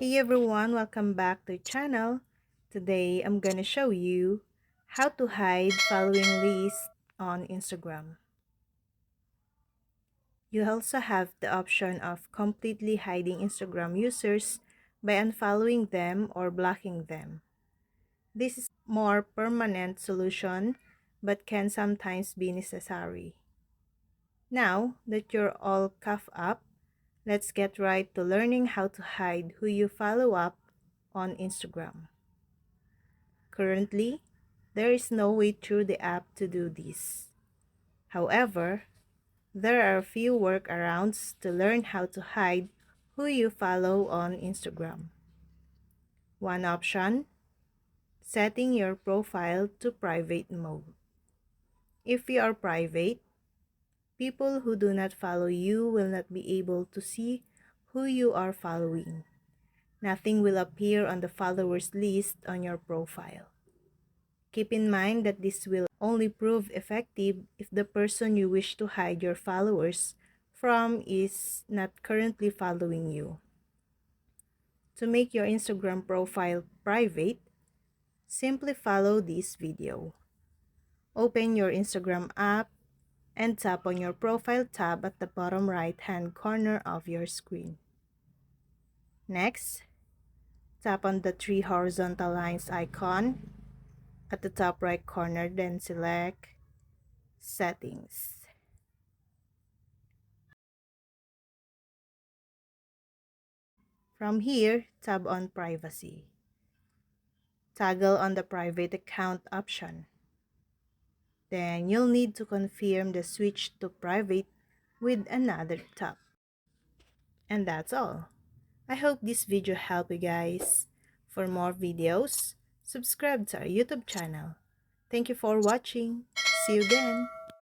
Hey everyone, welcome back to the channel. Today I'm gonna show you how to hide following list on Instagram. You also have the option of completely hiding Instagram users by unfollowing them or blocking them. This is more permanent solution but can sometimes be necessary. Now that you're all caught up, let's get right to learning how to hide who you follow up on Instagram. Currently, there is no way through the app to do this. However, there are a few workarounds to learn how to hide who you follow on Instagram. One option, setting your profile to private mode. If you are private, people who do not follow you will not be able to see who you are following. Nothing will appear on the followers list on your profile. Keep in mind that this will only prove effective if the person you wish to hide your followers from is not currently following you. To make your Instagram profile private, simply follow this video. Open your Instagram app and tap on your profile tab at the bottom right-hand corner of your screen. Next, tap on the three horizontal lines icon at the top right corner, then select Settings. From here, tab on Privacy. Toggle on the Private Account option. Then you'll need to confirm the switch to private with another tap. And that's all. I hope this video helped you guys. For more videos, subscribe to our YouTube channel. Thank you for watching. See you again.